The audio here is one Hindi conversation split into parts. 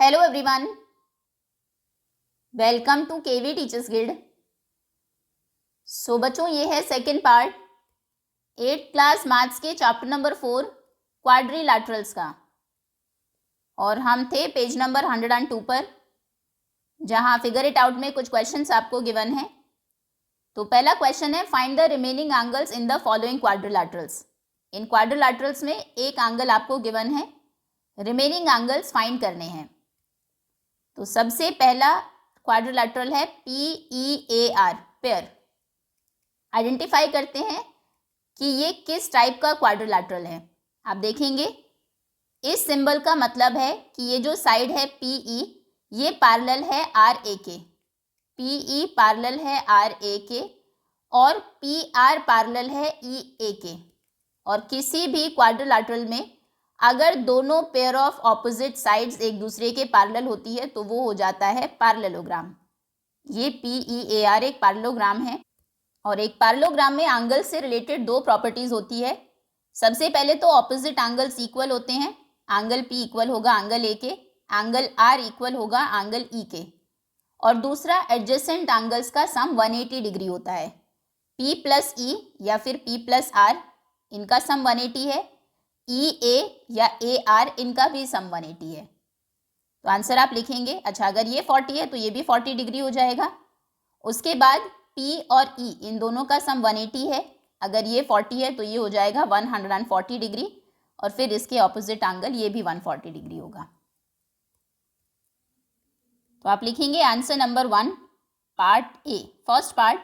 Hello everyone, welcome to KV teachers guild. So बच्चों, ये है second part 8th class maths के चैप्टर नंबर 4 क्वाड्रिलैटरल्स का, और हम थे पेज नंबर 102 पर, जहां फिगर इट आउट में कुछ क्वेश्चंस आपको गिवन है। तो पहला क्वेश्चन है, find the remaining angles in the following quadrilaterals. इन क्वाड्रिलैटरल्स में एक एंगल आपको गिवन है, रिमेनिंग एंगल्स फाइंड करने हैं। तो सबसे पहला क्वाड्रिलैटरल है PEAR, पेयर। आइडेंटिफाई करते हैं कि ये किस टाइप का क्वाड्रिलैटरल है। आप देखेंगे इस सिंबल का मतलब है कि ये जो साइड है PE, ये पैरेलल है RA के। PE पैरेलल है RA के और PR पैरेलल है EA के। और किसी भी क्वाड्रिलैटरल में अगर दोनों पेयर ऑफ ऑपोजिट साइड्स एक दूसरे के पैरेलल होती है तो वो हो जाता है पैरेललोग्राम। ये PEAR एक पैरेललोग्राम है, और एक पैरेललोग्राम में एंगल से रिलेटेड दो प्रॉपर्टीज होती है। सबसे पहले तो ऑपोजिट एंगल्स इक्वल होते हैं। एंगल P इक्वल होगा एंगल A के, एंगल R इक्वल होगा एंगल E के, और दूसरा एडजेसेंट एंगल्स का सम 180 डिग्री होता है। P प्लस E या फिर P प्लस R, इनका सम 180 है। EA या AR, इनका भी सम 180 है। तो आंसर आप लिखेंगे, अच्छा अगर ये 40 है तो ये भी 40 डिग्री हो जाएगा। उसके बाद P और E, इन दोनों का सम 180 है। अगर ये 40 है तो ये हो जाएगा 140 डिग्री, और फिर इसके ऑपोजिट एंगल ये भी 140 डिग्री होगा। तो आप लिखेंगे answer number 1, part A. First part,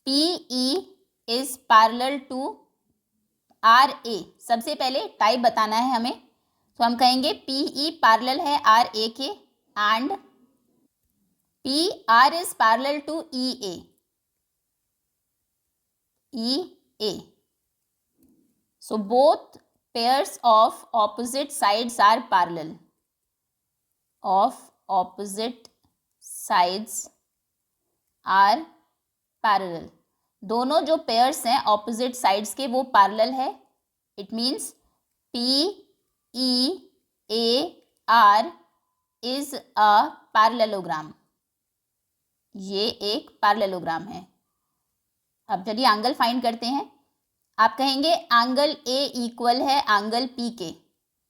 PE is parallel to RA। सबसे पहले टाइप बताना है हमें, तो हम कहेंगे PE पैरेलल है RA के and PR is parallel to EA. So both pairs of opposite sides are parallel. Of opposite sides are parallel. दोनों जो पेयर्स हैं ऑपोजिट साइड्स के वो पैरेलल है। It means PEAR is a parallelogram. ये एक पैरेललोग्राम है। अब चलिए एंगल फाइंड करते हैं। आप कहेंगे एंगल A इक्वल है एंगल P के,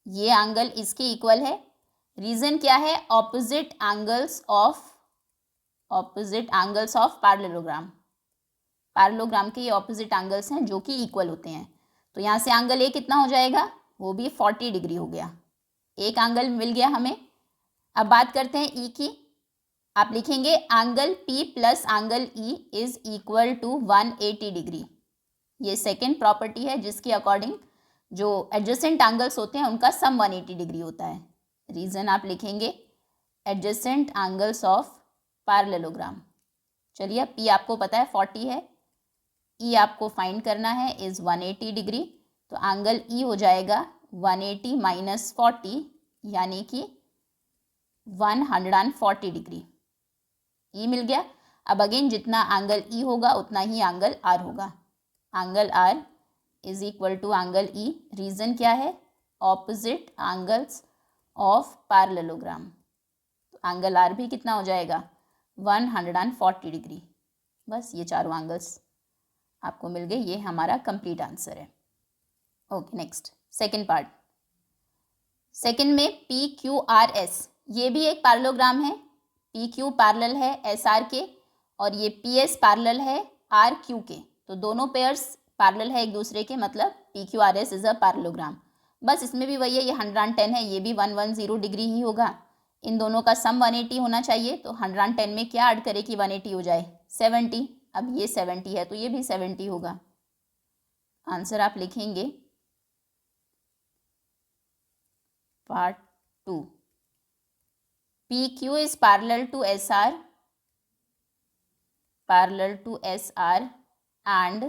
ये एंगल इसके इक्वल है। रीजन क्या है? Opposite angles of parallelogram. Parallelogram के ये ऑपोजिट एंगल्स हैं जो कि इक्वल होते हैं। तो यहाँ से एंगल A कितना हो जाएगा? वो भी 40 डिग्री हो गया। एक एंगल मिल गया हमें। अब बात करते हैं E की। आप लिखेंगे एंगल P प्लस angle E is equal to 180 degree. ये सेकेंड प्रॉपर्टी है जिसके अकॉर्डिंग जो एडजेसेंट एंगल्स होते हैं उनका सम 180 डिग्री होता है। रीजन आप लिखेंगे एडजेसेंट एंगल्स ऑफ पैरेललोग्राम। चलिए, अब P आपको पता है 40 है, E आपको फाइंड करना है इज 180 डिग्री। तो एंगल E हो जाएगा 180 माइनस 40 यानी कि 140 डिग्री। E मिल गया। अब अगेन जितना एंगल E होगा उतना ही एंगल R होगा। Angle R is equal to angle E। Reason क्या है? Opposite angles of parallelogram. तो एंगल R भी कितना हो जाएगा? 140 डिग्री। बस ये चारों एंगल्स आपको मिल गए। ये हमारा कंप्लीट आंसर है। Okay, next second part. Second में PQRS, ये भी एक पैरेललोग्राम है। PQ पैरेलल है SR के और ये PS पैरेलल है RQ के। तो दोनों पेयर्स पैरेलल है एक दूसरे के, मतलब PQRS इज अ पैरेललोग्राम। बस इसमें भी वही है, ये 110 है, ये भी 110 डिग्री ही होगा। इन दोनों का सम 180 होना चाहिए। तो 110 में क्या ऐड करे कि 180 हो जाए? 70। अब ये 70 है तो ये भी 70 होगा। आंसर आप लिखेंगे part 2, PQ is parallel to SR and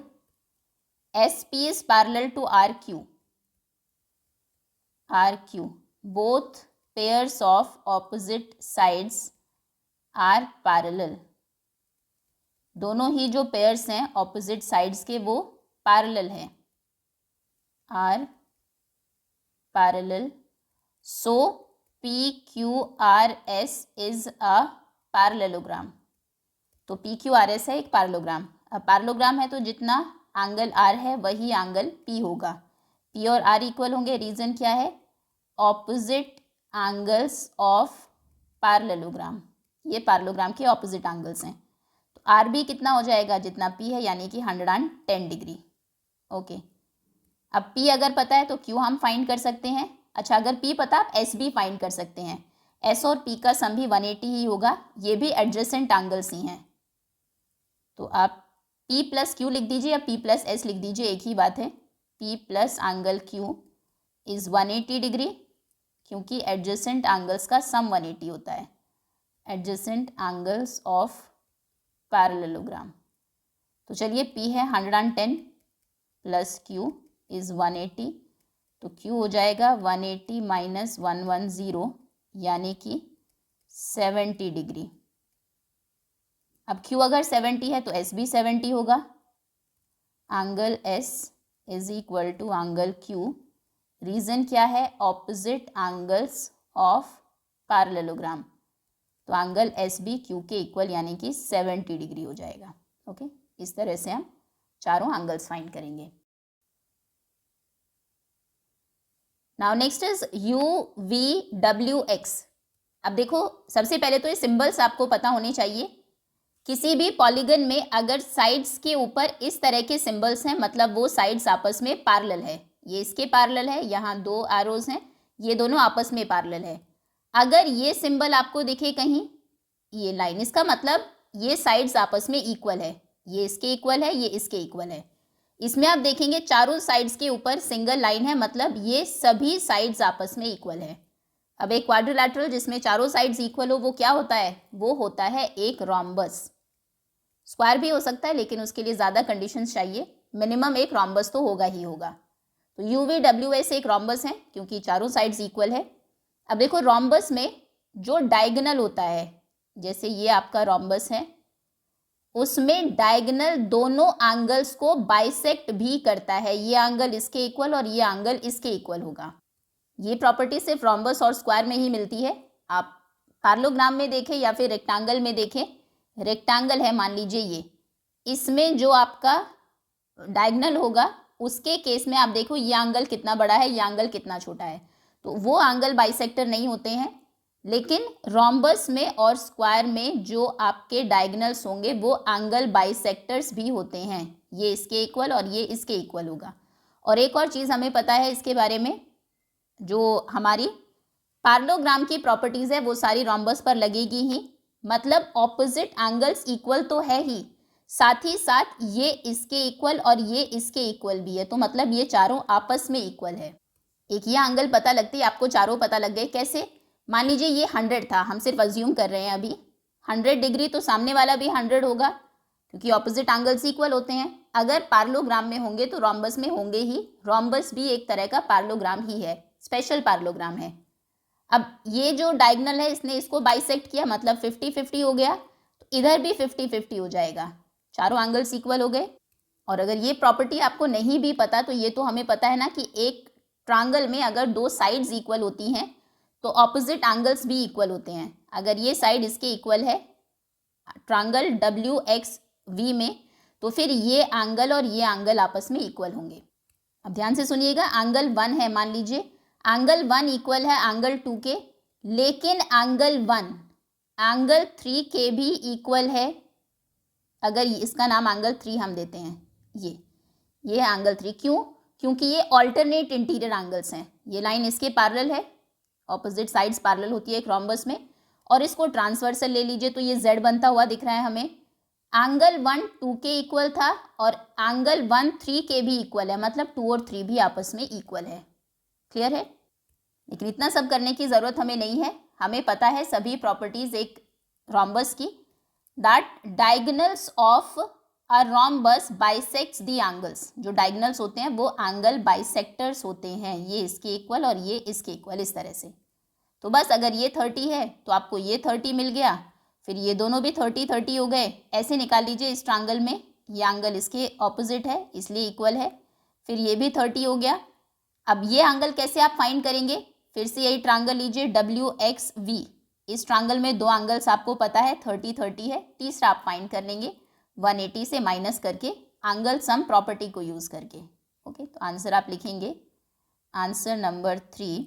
SP is parallel to RQ. Both pairs of opposite sides are parallel. दोनों ही जो पेयर्स हैं ऑपोजिट साइड्स के वो पैरेलल हैं, are parallel. So PQRS is a parallelogram. तो PQRS है एक पैरेललोग्राम। अब पैरेललोग्राम है तो जितना एंगल R है वही एंगल P होगा। P और R इक्वल होंगे। रीजन क्या है? Opposite angles of parallelogram. ये पैरेललोग्राम के ऑपोजिट एंगल्स हैं। तो R भी कितना हो जाएगा? जितना P है, यानी कि 110 डिग्री। ओके, अब P अगर पता है तो Q हम फाइंड कर सकते हैं। अच्छा, अगर P पता, आप S भी फाइंड कर सकते हैं। S और P का सम भी 180 ही होगा। ये भी एडजेसेंट एंगल्स ही हैं। तो आप P प्लस Q लिख दीजिए या P प्लस S लिख दीजिए, एक ही बात है। P प्लस एंगल Q इज 180 डिग्री, क्योंकि एडजेसेंट एंगल्स का सम 180 होता है। Adjacent angles of parallelogram. तो चलिए, P है 110 प्लस Q इज 180, तो Q हो जाएगा 180 माइनस 110, यानी कि 70 डिग्री। अब Q अगर 70 है तो S भी 70 होगा। Angle S is equal to angle Q। Reason क्या है? Opposite angles of parallelogram. तो एंगल S भी Q के इक्वल, यानी कि 70 डिग्री हो जाएगा। ओके, इस तरह से हम चारों एंगल्स फाइंड करेंगे। Now next is UVWX। अब देखो, सबसे पहले तो ये सिंबल्स आपको पता होने चाहिए। किसी भी पॉलीगन में अगर साइड्स के ऊपर इस तरह के सिंबल्स हैं, मतलब वो साइड्स आपस में पैरेलल है। ये इसके पैरेलल है, यहाँ दो एरोज हैं, ये दोनों आपस में पैरेलल है। अगर ये सिंबल आपको दिखे कहीं, ये लाइन, इसका मतलब ये साइड्स आपस में इक्वल है। ये इसके इक्वल है, ये इसके इक्वल है। इसमें आप देखेंगे चारों साइड्स के ऊपर सिंगल लाइन है, मतलब ये सभी साइड्स आपस में इक्वल है। अब एक क्वाड्रिलैटरल जिसमें चारों साइड्स इक्वल हो, वो क्या होता है? वो होता है एक रोम्बस। स्क्वायर भी हो सकता है, लेकिन उसके लिए ज़्यादा कंडीशंस चाहिए। मिनिमम एक रोम्बस तो होगा ही होगा। तो UVWS एक रोम्बस है, क्योंकि चारों साइड्स इक्वल है। अब देखो, रोम्बस में जो डायगोनल होता है, जैसे ये आपका रोम्बस है, उसमें डायगोनल दोनों एंगल्स को बाइसेक्ट भी करता है। ये एंगल इसके इक्वल और ये एंगल इसके इक्वल होगा। ये प्रॉपर्टी सिर्फ रोम्बस और स्क्वायर में ही मिलती है। आप पैरेललोग्राम में देखें या फिर रेक्टेंगल में देखें। रेक्टेंगल है, मान लीजिए ये, इसमें जो आपका डायगोनल होगा, उसके केस में आप देखो ये एंगल कितना बड़ा है, ये एंगल कितना छोटा है, तो वो एंगल बाइसेक्टर नहीं होते हैं। लेकिन रोम्बस में और स्क्वायर में जो आपके डायगोनल्स होंगे वो एंगल बाइसेक्टर्स भी होते हैं। ये इसके इक्वल और ये इसके इक्वल होगा। और एक और चीज़ हमें पता है इसके बारे में, जो हमारी पैरेललोग्राम की प्रॉपर्टीज़ है वो सारी रोम्बस पर लगेगी ही। मतलब ऑपोजिट एंगल्स इक्वल तो है ही, साथ ही साथ ये इसके इक्वल और ये इसके इक्वल भी है। तो मतलब ये चारों आपस में इक्वल है। एक ये एंगल पता लगते ही आपको चारों पता लग गए। कैसे? मान लीजिए ये 100 था, हम सिर्फ अज्यूम कर रहे हैं अभी। 100 डिग्री, तो सामने वाला भी 100 होगा, क्योंकि ऑपोजिट एंगल्स इक्वल होते हैं। अगर पैरेललोग्राम में होंगे तो रोम्बस में होंगे ही। रोम्बस भी एक तरह का पैरेललोग्राम ही है, स्पेशल पैरेललोग्राम है। अब ये जो डायगोनल है, इसने इसको बाइसेक्ट किया, मतलब 50-50 हो गया। तो इधर भी 50-50 हो जाएगा, चारों एंगल्स इक्वल हो गए। और अगर ये प्रॉपर्टी आपको नहीं भी पता, तो ये तो हमें पता है ना कि एक ट्रायंगल में अगर दो साइड्स इक्वल होती हैं तो ऑपोजिट एंगल्स भी इक्वल होते हैं। अगर ये साइड इसके इक्वल है ट्रायंगल WXV में, तो फिर ये एंगल और ये एंगल आपस में इक्वल होंगे। अब ध्यान से सुनिएगा, एंगल 1 है, मान लीजिए एंगल 1 इक्वल है एंगल 2 के, लेकिन एंगल 1 एंगल 3 के भी इक्वल है। अगर इसका नाम एंगल 3 हम देते हैं, ये है एंगल 3। क्यों? क्योंकि ये ऑल्टरनेट इंटीरियर एंगल्स हैं। ये लाइन इसके पैरेलल है, ऑपोजिट साइड्स पैरेलल होती है एक रोम्बस में, और इसको ट्रांसवर्सल ले लीजिए तो ये Z बनता हुआ दिख रहा है हमें। एंगल 1 2 के इक्वल था और एंगल 1 3 के भी इक्वल है, मतलब 2 और 3 भी आपस में इक्वल है। क्लियर है? लेकिन इतना सब करने की ज़रूरत हमें नहीं है। हमें पता है सभी प्रॉपर्टीज़ एक रोम्बस की, that diagonals of a rhombus bisects the angles. जो डायगोनल्स होते हैं वो एंगल बाइसेक्टर्स होते हैं, ये इसके इक्वल और ये इसके इक्वल, इस तरह से। तो बस अगर ये 30 है तो आपको ये 30 मिल गया, फिर ये दोनों भी 30-30 हो गए। ऐसे निकाल लीजिए इस ट्रायंगल में, ये एंगल इसके ऑपोजिट है इसलिए इक्वल है, फिर ये भी 30 हो गया। अब ये एंगल कैसे आप फाइंड करेंगे? फिर से यही ट्रायंगल लीजिए WXV। इस ट्रायंगल में दो एंगल्स आपको पता है 30-30 है, तीसरा आप फाइंड कर लेंगे 180 से माइनस करके एंगल सम प्रॉपर्टी को यूज़ करके। ओके, तो आंसर आप लिखेंगे आंसर नंबर 3।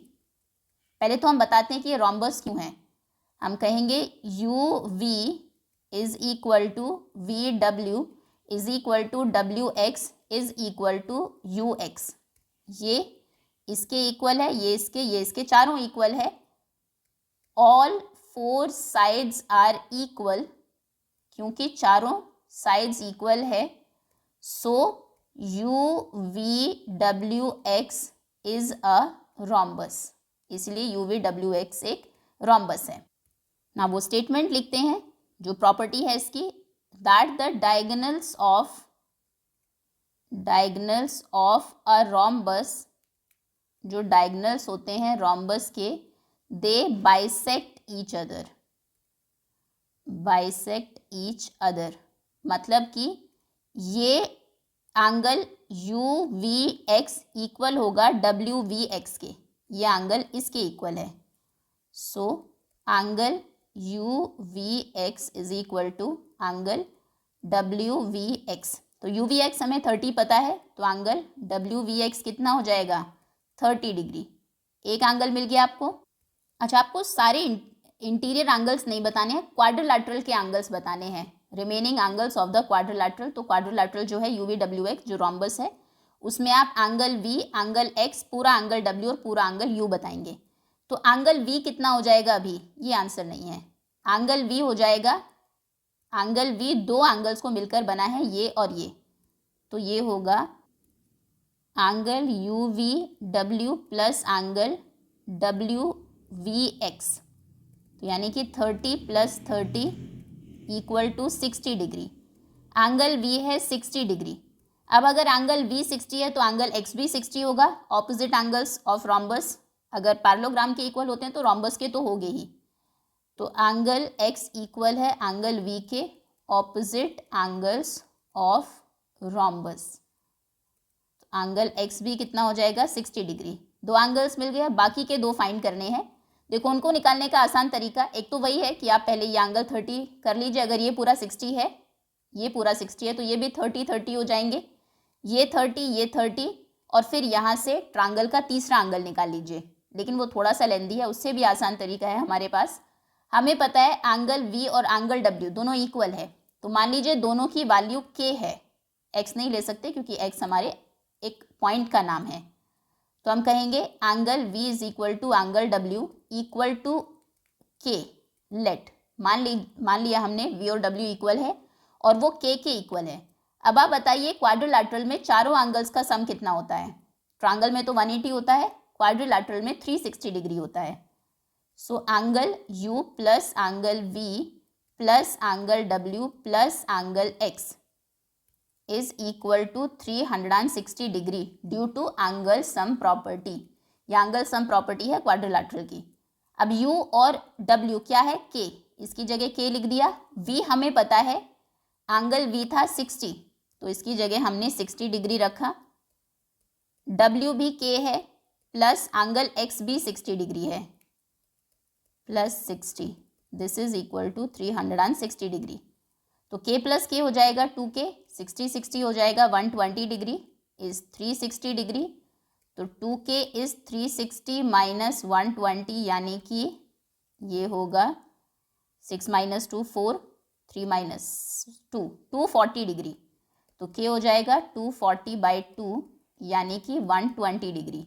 पहले तो हम बताते हैं कि ये रोम्बस क्यों है। हम कहेंगे UV is equal to VW is equal to WX is equal to UX। ये इसके इक्वल है, ये इसके चारों इक्वल है। ऑल 4 साइड्स आर इक्वल, क्योंकि चारों साइड्स इक्वल है, सो UVWX इज अ रोम्बस, इसलिए UVWX एक रोम्बस है ना। वो स्टेटमेंट लिखते हैं जो प्रॉपर्टी है इसकी, that the diagonals of a rhombus, जो डायगोनल्स होते हैं रोम्बस के, दे बाइसेक्ट ईच अदर, मतलब कि ये एंगल UVX इक्वल होगा WVX के, ये एंगल इसके इक्वल है। So angle UVX is equal to angle WVX। तो UVX हमें 30 पता है, तो एंगल WVX कितना हो जाएगा 30 डिग्री। एक एंगल मिल गया आपको। अच्छा, आपको सारे इंटीरियर एंगल्स नहीं बताने हैं, क्वाड्रिलैटरल के एंगल्स बताने हैं, remaining angles of the quadrilateral. तो क्वाड्रिलैटरल जो है UVWX जो रोम्बस है, उसमें आप एंगल V, एंगल X, पूरा एंगल W और पूरा एंगल U बताएंगे। तो एंगल V कितना हो जाएगा, अभी ये आंसर नहीं है। एंगल V हो जाएगा, एंगल V दो एंगल्स को मिलकर बना है, ये और ये, तो ये होगा angle UVW plus angle WVX। तो यानी कि 30 plus 30 equal to 60 degree. Angle V है 60 डिग्री। अब अगर एंगल V 60 है तो एंगल X भी 60 होगा। ऑपोजिट एंगल्स ऑफ रोम्बस अगर पैरेललोग्राम के इक्वल होते हैं तो रोम्बस के तो होंगे ही। तो एंगल X इक्वल है एंगल V के opposite angles of rhombus. Angle X भी कितना हो जाएगा 60 डिग्री। दो एंगल्स मिल गया, बाकी के दो फाइंड करने हैं। देखो, उनको निकालने का आसान तरीका एक तो वही है कि आप पहले ये एंगल 30 कर लीजिए। अगर ये पूरा 60 है, ये पूरा 60 है, तो ये भी 30-30 हो जाएंगे। ये 30 और फिर यहाँ से ट्रायंगल का तीसरा एंगल निकाल लीजिए, लेकिन वो थोड़ा सा लेंदी है, उससे भी आसान तरीका है हमारे पास। हमें पता है एंगल V और एंगल W दोनों इक्वल है, तो मान लीजिए दोनों की वैल्यू K है। X नहीं ले सकते क्योंकि X हमारे एक पॉइंट का नाम है। तो हम कहेंगे angle V is equal to angle W equal to K। Let मान लिया हमने V और W इक्वल है और वो K के इक्वल है। अब आप बताइए क्वाड्रिलैटरल में चारों एंगल्स का सम कितना होता है। ट्रायंगल में तो 180 होता है, क्वाड्रिलैटरल में 360 डिग्री होता है। So angle U plus angle V plus angle W plus angle X is equal to 360 degree due to angle sum property. ये एंगल सम प्रॉपर्टी है क्वाड्रिलैटरल की। अब U और W क्या है, K, इसकी जगह K लिख दिया। V हमें पता है एंगल V था 60, तो इसकी जगह हमने 60 डिग्री रखा। W भी K है प्लस एंगल X भी 60 डिग्री है plus 60, this is equal to 360 degree. तो K प्लस K हो जाएगा 2K, 60 हो जाएगा 120 डिग्री इज 360 डिग्री। तो 2K इज 360 माइनस 120, यानी कि ये होगा 6 माइनस 2 4, 3 माइनस 2 240 डिग्री। तो K हो जाएगा 240/2 यानी कि 120 डिग्री।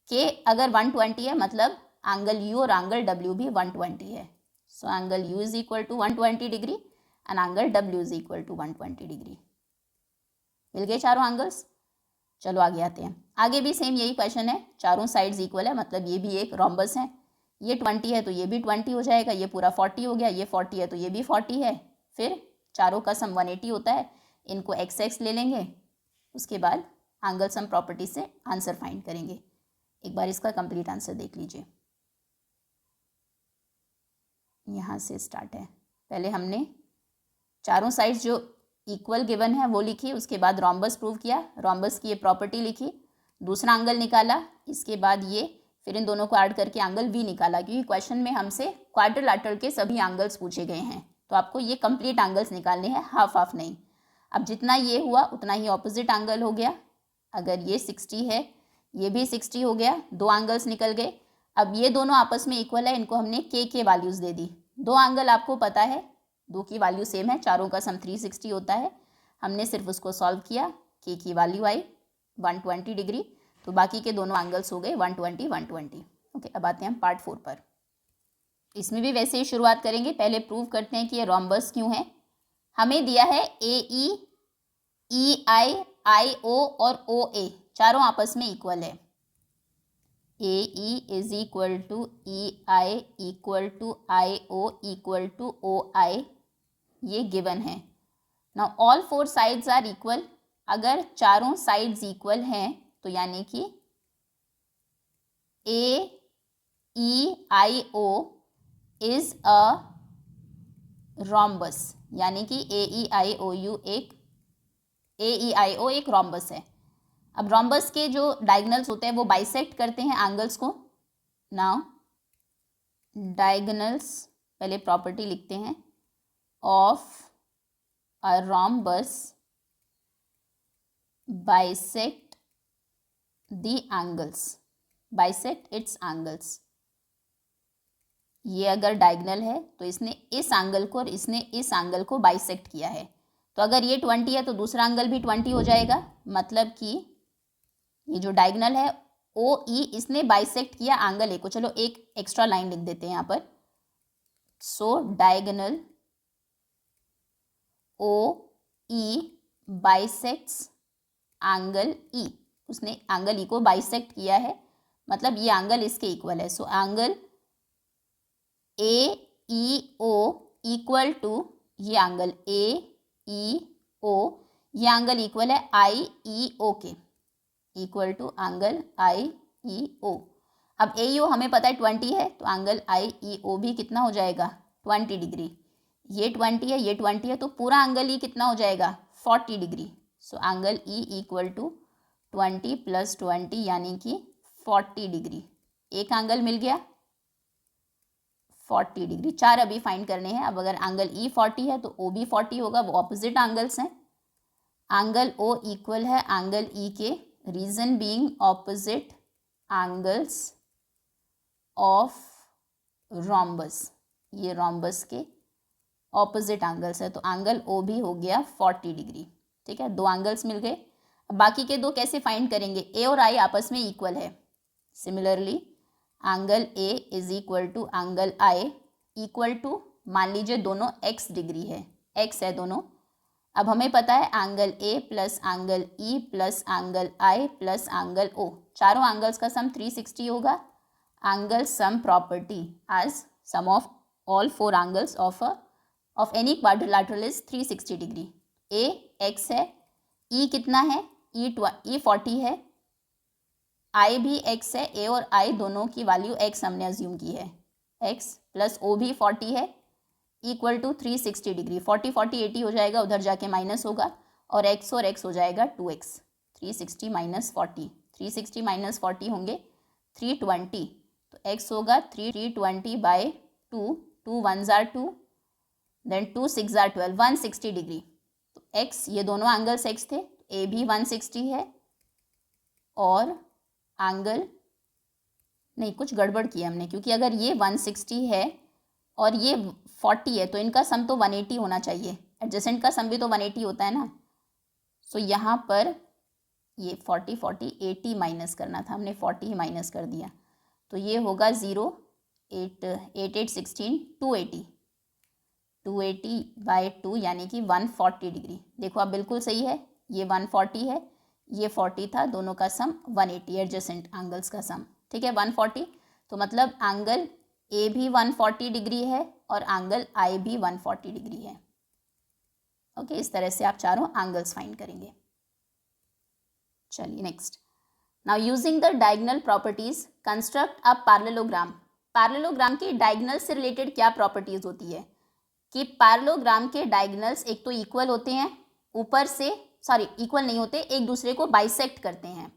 K अगर 120 है मतलब एंगल U और एंगल W भी 120 है। So angle U is equal to 120 degree and angle W is equal to 120 degree. मिल गए चारों एंगल्स। चलो आगे आते हैं। आगे भी सेम यही क्वेश्चन है, चारों साइड्स इक्वल है, मतलब ये भी एक रोम्बस है। ये 20 है तो ये भी 20 हो जाएगा, ये पूरा 40 हो गया, ये 40 है तो ये भी 40 है। फिर चारों का सम 180 होता है, इनको x ले लेंगे, उसके बाद एंगल सम प्रॉपर्टी से आंसर फाइंड करेंगे। एक बार इसका कंप्लीट आंसर देख लीजिए। यहाँ से स्टार्ट है। पहले हमने चारों साइड्स जो इक्वल गिवन है वो लिखी, उसके बाद रोम्बस प्रूव किया, रोम्बस की ये प्रॉपर्टी लिखी, दूसरा एंगल निकाला, इसके बाद ये फिर इन दोनों को ऐड करके एंगल V निकाला, क्योंकि क्वेश्चन में हमसे क्वाड्रिलैटरल के सभी एंगल्स पूछे गए हैं, तो आपको ये कंप्लीट एंगल्स निकालने हैं, हाफ हाफ नहीं। अब जितना ये हुआ उतना ही ऑपोजिट एंगल हो गया। अगर ये 60 है, ये भी 60 हो गया, दो एंगल्स निकल गए। अब ये दोनों आपस में इक्वल है, इनको हमने के वैल्यूज़ दे दी। दो एंगल आपको पता है, दो की वैल्यू सेम है, चारों का सम 360 होता है। हमने सिर्फ उसको सॉल्व किया, के की वैल्यू आई 120 डिग्री, तो बाकी के दोनों एंगल्स हो गए 120 120। ओके, अब आते हैं हम पार्ट 4 पर। इसमें भी वैसे ही शुरुआत करेंगे, पहले प्रूव करते हैं कि ये रोम्बस क्यों है। हमें दिया है AE, EI, IO और OA चारों आपस में इक्वल है। AE is equal to EI equal to IO equal to OI, ये गिवन है। Now all four sides are equal. अगर चारों साइड्स इक्वल हैं तो यानी कि AEIO इज अ रोम्बस, यानी कि AEIO एक रोम्बस है। अब रोम्बस के जो डायगोनल्स होते हैं वो बाइसेक्ट करते हैं एंगल्स को। नाउ डायगोनल्स, पहले प्रॉपर्टी लिखते हैं, of a rhombus bisect the angles, bisect it's angles. ये अगर डायगोनल है तो इसने इस एंगल को और इसने इस एंगल को बाइसेक्ट किया है, तो अगर ये 20 है तो दूसरा एंगल भी 20 हो जाएगा। मतलब कि ये जो डायगोनल है OE, इसने बाइसेक्ट किया एंगल ए को। चलो एक एक्स्ट्रा लाइन लिख देते हैं यहाँ पर। So diagonal OE bisects angle E, उसने एंगल E को बाइसेक्ट किया है, मतलब ये एंगल इसके इक्वल है। So angle AEO equal to ये एंगल AEO, ये एंगल इक्वल है IEO के, इक्वल टू एंगल IEO। अब AEO हमें पता है 20 है, तो एंगल IEO भी कितना हो जाएगा 20 डिग्री। ये 20 है, ये 20 है, तो पूरा एंगल E कितना हो जाएगा 40 degree. So angle E equal to 20 + 20 यानी कि 40 डिग्री। एक एंगल मिल गया 40 डिग्री। चार अभी फाइंड करने हैं। अब अगर एंगल E 40 है तो O भी 40 होगा, वो ऑपोजिट एंगल्स हैं। एंगल O इक्वल है एंगल E के, reason being opposite angles of rhombus, ये रोम्बस के ऑपोजिट एंगल्स है, तो एंगल O भी हो गया 40 डिग्री। ठीक है, दो एंगल्स मिल गए। अब बाकी के दो कैसे फाइंड करेंगे, A और I आपस में इक्वल है। Similarly angle A is equal to angle I equal to, मान लीजिए दोनों x डिग्री है, x है दोनों। अब हमें पता है angle A plus angle E plus angle I plus angle O, चारों एंगल्स का सम 360 होगा। Angle sum property as sum of all four angles of any quadrilateral is 360 degree. A x है, E कितना है, E 40 है, I भी x है, A और I दोनों की वैल्यू x हमने अज्यूम की है, x प्लस O भी 40 है, इक्वल टू 360 डिग्री। 40 40 80 हो जाएगा, उधर जाके माइनस होगा, और x हो जाएगा 2x। 360 - 40, 360 - 40 होंगे 320, तो x होगा 320/2, 2 1s are 2, then 2 6s are 12, 160 degree. तो x, ये दोनों एंगल्स x थे, A भी 160 है, और एंगल नहीं, कुछ गड़बड़ किया हमने, क्योंकि अगर ये 160 है और ये 40 है तो इनका सम तो 180 होना चाहिए। एडजेसेंट का सम भी तो 180 होता है ना। सो यहाँ पर ये 40 40 80 माइनस करना था, हमने 40 ही माइनस कर दिया, तो ये होगा 0 8 8 8 16 280, 280/2 यानी कि 140 डिग्री। देखो अब बिल्कुल सही है, ये 140 है, ये 40 था, दोनों का सम 180, एडजेसेंट एंगल्स का सम। ठीक है, 140, तो मतलब एंगल A भी 140 डिग्री है और एंगल I भी 140 डिग्री है। ओके, इस तरह से आप चारों एंगल्स फाइंड करेंगे। चलिए next. Now using the diagonal properties construct a parallelogram. Parallelogram के डायगोनल से रिलेटेड क्या प्रॉपर्टीज होती है कि पैरेललोग्राम के डायगोनल्स एक तो इक्वल होते हैं, ऊपर से इक्वल नहीं होते, एक दूसरे को बाइसेक्ट करते हैं।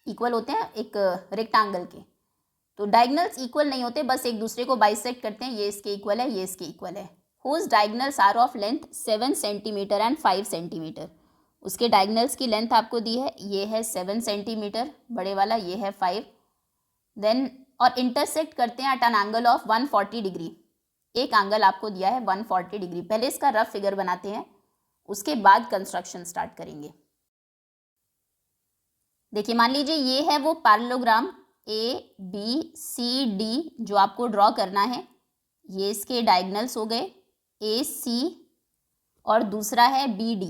इक्वल होते हैं एक रेक्टेंगल के, तो डायगनल्स इक्वल नहीं होते, बस एक दूसरे को बाइसेक्ट करते हैं, ये इसके इक्वल है, ये इसके इक्वल है। Whose diagonals are of length 7 centimetre and 5 centimetre. उसके डायगनल्स की लेंथ आपको दी है, ये है 7 सेंटीमीटर बड़े वाला, ये है 5। देन और इंटरसेक्ट करते हैं at an angle of 140 degree. एक एंगल आपको दिया है 140 डिग्री। पहले इसका रफ फिगर बनाते हैं, उसके बाद कंस्ट्रक्शन स्टार्ट करेंगे। देखिए मान लीजिए ये है वो पैरेललोग्राम ABCD जो आपको ड्रॉ करना है। ये इसके डायगनल्स हो गए AC और दूसरा है BD।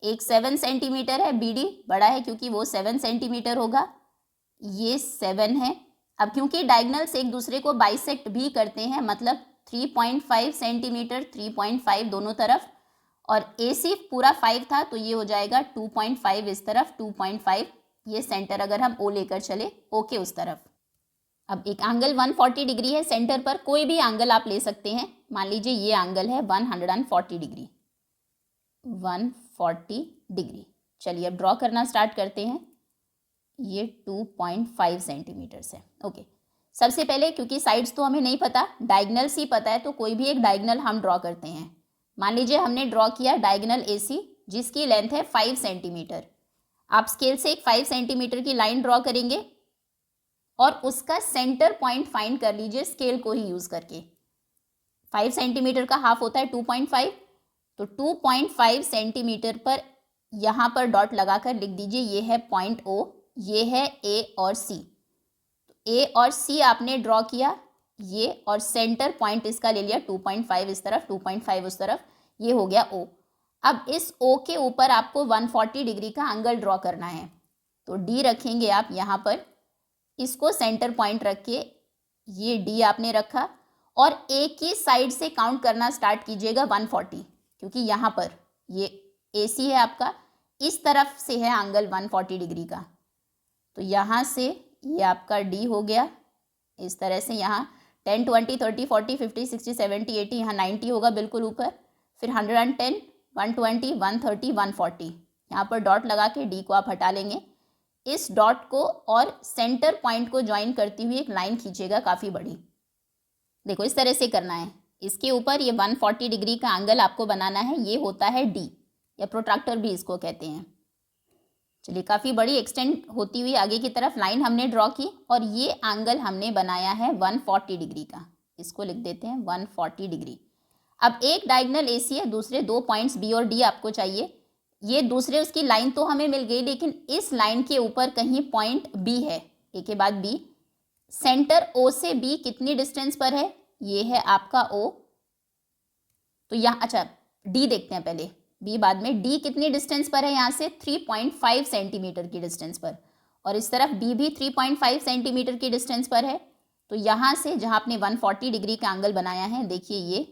एक 7 सेंटीमीटर है, BD बड़ा है क्योंकि वो 7 सेंटीमीटर होगा, ये 7 है। अब क्योंकि डायगनल्स एक दूसरे को बाइसेक्ट भी करते हैं, मतलब 3.5 सेंटीमीटर 3.5 दोनों तरफ, और AC पूरा 5 था तो ये हो जाएगा 2.5 इस तरफ, 2.5 ये सेंटर अगर हम O लेकर चले, O के उस तरफ। अब एक एंगल 140 डिग्री है सेंटर पर, कोई भी एंगल आप ले सकते हैं। मान लीजिए ये एंगल है 140 डिग्री, 140 डिग्री। चलिए अब ड्रॉ करना स्टार्ट करते हैं। ये 2.5 सेंटीमीटर है। ओके, सबसे पहले क्योंकि साइड्स तो हमें नहीं पता, डायगनल्स ही पता है, तो कोई भी एक डायगनल हम ड्रॉ करते हैं। मान लीजिए हमने ड्रॉ किया डायगनल AC जिसकी लेंथ है 5 सेंटीमीटर। आप स्केल से एक 5 सेंटीमीटर की लाइन ड्रॉ करेंगे और उसका सेंटर पॉइंट फाइंड कर लीजिए स्केल को ही यूज़ करके। 5 सेंटीमीटर का हाफ होता है 2.5, तो 2.5 सेंटीमीटर पर यहाँ पर डॉट लगाकर लिख दीजिए ये है पॉइंट O, ये है A और C। A और C आपने ड्रॉ किया ये, और सेंटर पॉइंट इसका ले लिया 2.5 इस तरफ, 2.5 उस तरफ, ये हो गया O। अब इस O के ऊपर आपको 140 डिग्री का एंगल ड्रॉ करना है, तो D रखेंगे आप यहाँ पर, इसको सेंटर पॉइंट रख के ये D आपने रखा, और एक ही साइड से काउंट करना स्टार्ट कीजिएगा 140, क्योंकि यहाँ पर ये AC है आपका, इस तरफ से है एंगल 140 डिग्री का, तो यहाँ से ये आपका D हो गया। इस तरह से यहाँ 10, 20, 30, 40, 50, 60, 70, 80, यहाँ 90 होगा बिल्कुल ऊपर, फिर 110, 120, 130, 140, यहाँ पर डॉट लगा के D को आप हटा लेंगे। इस डॉट को और सेंटर पॉइंट को ज्वाइन करती हुई एक लाइन खींचेगा काफ़ी बड़ी। देखो इस तरह से करना है, इसके ऊपर ये 140 डिग्री का एंगल आपको बनाना है, ये होता है D या प्रोट्रैक्टर भी इसको कहते हैं। चलिए काफ़ी बड़ी एक्सटेंड होती हुई आगे की तरफ लाइन हमने ड्रॉ की, और ये एंगल हमने बनाया है 140 डिग्री का, इसको लिख देते हैं 140 डिग्री। अब एक डायगनल AC है, दूसरे दो पॉइंट्स B और D आपको चाहिए। ये दूसरे उसकी लाइन तो हमें मिल गई, लेकिन इस लाइन के ऊपर कहीं पॉइंट B है, A के बाद B। सेंटर O से B कितनी डिस्टेंस पर है, ये है आपका O। तो यहाँ अच्छा D देखते हैं पहले, B बाद में। D कितनी डिस्टेंस पर है यहाँ से, 3.5 सेंटीमीटर की डिस्टेंस पर, और इस तरफ B भी 3.5 सेंटीमीटर की डिस्टेंस पर है। तो यहाँ से जहाँ आपने 140 डिग्री का एंगल बनाया है, देखिए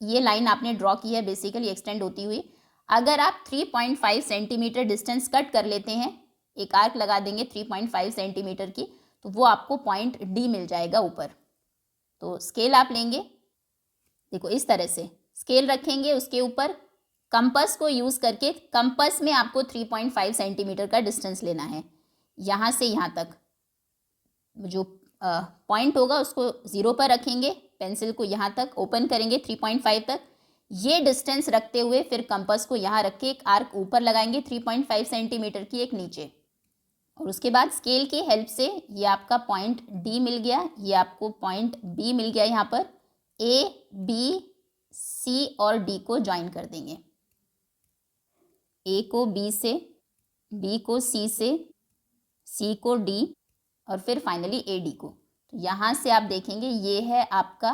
ये लाइन आपने ड्रॉ की है बेसिकली एक्सटेंड होती हुई। अगर आप 3.5 सेंटीमीटर डिस्टेंस कट कर लेते हैं, एक आर्क लगा देंगे 3.5 सेंटीमीटर की, तो वो आपको पॉइंट D मिल जाएगा ऊपर। तो स्केल आप लेंगे, देखो इस तरह से स्केल रखेंगे, उसके ऊपर कंपास को यूज़ करके, कंपास में आपको 3.5 सेंटीमीटर का डिस्टेंस लेना है। यहाँ से यहाँ तक जो पॉइंट होगा उसको 0 पर रखेंगे, पेंसिल को यहाँ तक ओपन करेंगे 3.5 तक, ये डिस्टेंस रखते हुए फिर कंपास को यहाँ रख के एक आर्क ऊपर लगाएंगे 3.5 सेंटीमीटर की, एक नीचे, और उसके बाद स्केल की हेल्प से ये आपका पॉइंट D मिल गया, ये आपको पॉइंट B मिल गया। यहाँ पर A, B, C और D को ज्वाइन कर देंगे, A को B से, B को C से, C को D और फिर फाइनली AD को। तो यहाँ से आप देखेंगे ये है आपका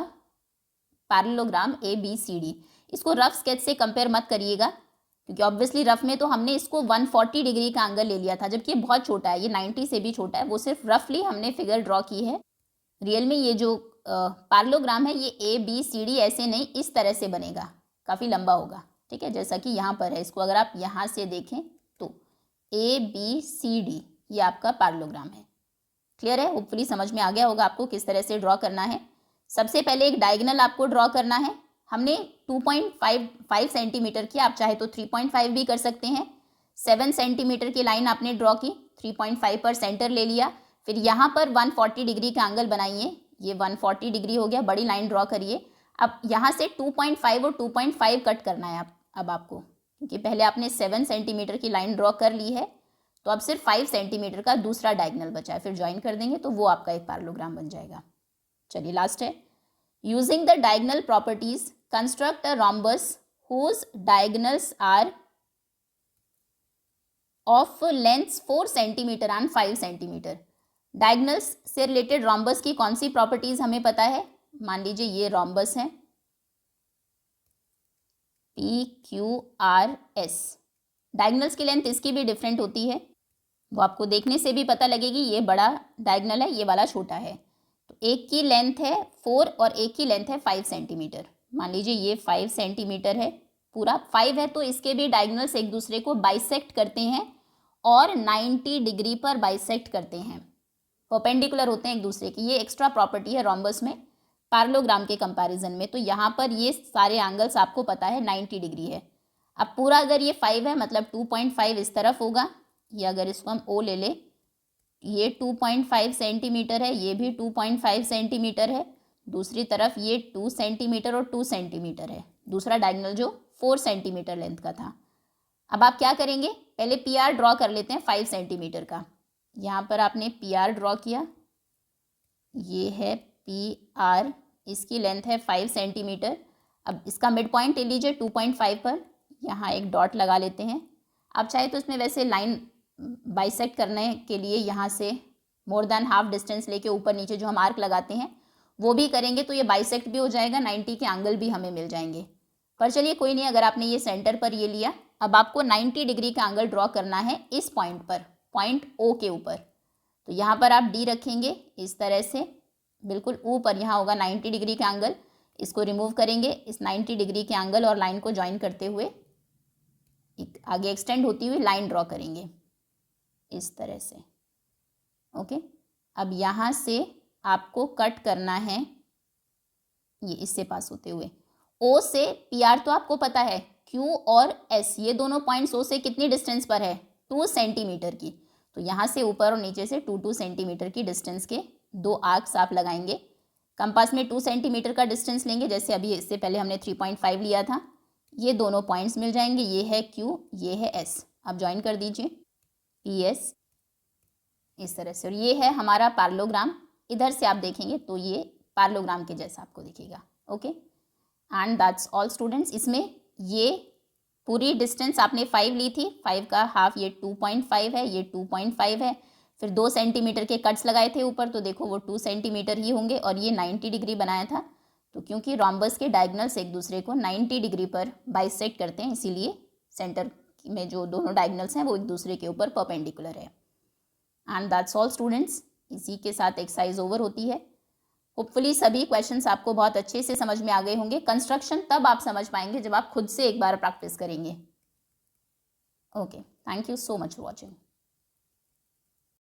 पैरेललोग्राम ABCD। इसको रफ स्केच से कंपेयर मत करिएगा, क्योंकि ऑब्वियसली रफ में तो हमने इसको 140 डिग्री का एंगल ले लिया था, जबकि ये बहुत छोटा है, ये 90 से भी छोटा है। वो सिर्फ रफली हमने फिगर ड्रॉ की है। रियल में ये जो पैरेललोग्राम है ये ABCD ऐसे नहीं, इस तरह से बनेगा, काफ़ी लंबा होगा, ठीक है, जैसा कि यहाँ पर है। इसको अगर आप यहाँ से देखें तो ABCD ये आपका पैरेललोग्राम है। क्लियर है? होपफुली समझ में आ गया होगा आपको किस तरह से ड्रॉ करना है। सबसे पहले एक डायगोनल आपको ड्रॉ करना है। हमने 2.5 सेंटीमीटर की, आप चाहे तो 3.5 भी कर सकते हैं। 7 सेंटीमीटर की लाइन आपने ड्रॉ की, 3.5 पर सेंटर ले लिया, फिर यहाँ पर 140 डिग्री का एंगल बनाइए, ये 140 डिग्री हो गया, बड़ी लाइन ड्रॉ करिए। अब यहाँ से 2.5 और 2.5 कट करना है अब आपको, क्योंकि पहले आपने 7 सेंटीमीटर की लाइन ड्रॉ कर ली है, तो अब सिर्फ 5 सेंटीमीटर का दूसरा डायगनल बचा है, फिर ज्वाइन कर देंगे तो वो आपका एक पैरेललोग्राम बन जाएगा। चलिए लास्ट है, using the diagonal properties construct a rhombus whose diagonals are of length 4 centimetre and 5 centimetre. Diagonals से रिलेटेड रोम्बस की कौन सी प्रॉपर्टीज हमें पता है? मान लीजिए ये रोम्बस है PQRS, डायगनल्स की लेंथ इसकी भी डिफरेंट होती है, वो आपको देखने से भी पता लगेगी, ये बड़ा डायगनल है, ये वाला छोटा है। तो एक की लेंथ है 4 और एक की लेंथ है 5 सेंटीमीटर। मान लीजिए ये 5 सेंटीमीटर है, पूरा 5 है, तो इसके भी डायगनल्स एक दूसरे को बाइसेक्ट करते हैं और 90 डिग्री पर बाइसेक्ट करते हैं, परपेंडिकुलर होते हैं एक दूसरे की। ये एक्स्ट्रा प्रॉपर्टी है रोम्बस में पैरेललोग्राम के कंपैरिजन में। तो यहाँ पर ये सारे एंगल्स आपको पता है 90 डिग्री है। अब पूरा अगर ये 5 है मतलब 2.5 इस तरफ होगा, ये अगर इसको हम O ले ले, ये 2.5 सेंटीमीटर है, ये भी 2.5 सेंटीमीटर है, दूसरी तरफ ये 2 सेंटीमीटर और 2 सेंटीमीटर है, दूसरा डायगोनल जो 4 सेंटीमीटर लेंथ का था। अब आप क्या करेंगे, पहले PR ड्रॉ कर लेते हैं 5 सेंटीमीटर का। यहाँ पर आपने PR ड्रॉ किया, ये है PR, इसकी लेंथ है 5 सेंटीमीटर। अब इसका मिड पॉइंट ले लीजिए 2.5 पर, यहाँ एक डॉट लगा लेते हैं। आप चाहे तो इसमें वैसे लाइन बाइसेक्ट करने के लिए यहाँ से मोर देन हाफ डिस्टेंस लेके ऊपर नीचे जो हम आर्क लगाते हैं वो भी करेंगे, तो ये बाइसेक्ट भी हो जाएगा, 90 के एंगल भी हमें मिल जाएंगे। पर चलिए कोई नहीं, अगर आपने ये सेंटर पर ये लिया, अब आपको 90 डिग्री का एंगल ड्रॉ करना है इस पॉइंट पर, पॉइंट O के ऊपर। तो यहाँ पर आप D रखेंगे इस तरह से, बिल्कुल ऊपर यहाँ होगा 90 डिग्री का एंगल, इसको रिमूव करेंगे, इस 90 डिग्री के एंगल और लाइन को ज्वाइन करते हुए एक आगे एक्सटेंड होती हुई लाइन ड्रॉ करेंगे इस तरह से। ओके, अब यहाँ से आपको कट करना है ये इससे पास होते हुए O से PR, तो आपको पता है Q और S ये दोनों पॉइंट्स O से कितनी डिस्टेंस पर है, 2 सेंटीमीटर की। तो यहाँ से ऊपर और नीचे से 2 सेंटीमीटर की डिस्टेंस के 2 आर्क्स आप लगाएंगे। कंपास में 2 सेंटीमीटर का डिस्टेंस लेंगे, जैसे अभी इससे पहले हमने 3.5 लिया था। ये दोनों पॉइंट्स मिल जाएंगे, ये है Q, ये है S। आप ज्वाइन कर दीजिए PS इस तरह से, और ये है हमारा पैरेललोग्राम। इधर से आप देखेंगे तो ये पैरेललोग्राम के जैसा आपको दिखेगा। Okay, and that's all students. इसमें ये पूरी डिस्टेंस आपने 5 ली थी, 5 का हाफ ये 2.5 है, ये 2.5 है, फिर 2 सेंटीमीटर के कट्स लगाए थे ऊपर, तो देखो वो 2 सेंटीमीटर ही होंगे, और ये 90 डिग्री बनाया था। तो क्योंकि रोम्बस के डायगनल्स एक दूसरे को 90 डिग्री पर बाइसेक्ट करते हैं, इसीलिए सेंटर में जो दोनों डायगनल्स हैं वो एक दूसरे के ऊपर परपेंडिकुलर है। एंड दैट्स ऑल स्टूडेंट्स, इसी के साथ एक्सरसाइज ओवर होती है। होपफुली सभी क्वेश्चंस आपको बहुत अच्छे से समझ में आ गए होंगे। कंस्ट्रक्शन तब आप समझ पाएंगे जब आप खुद से एक बार प्रैक्टिस करेंगे। Okay, thank you so much for watching.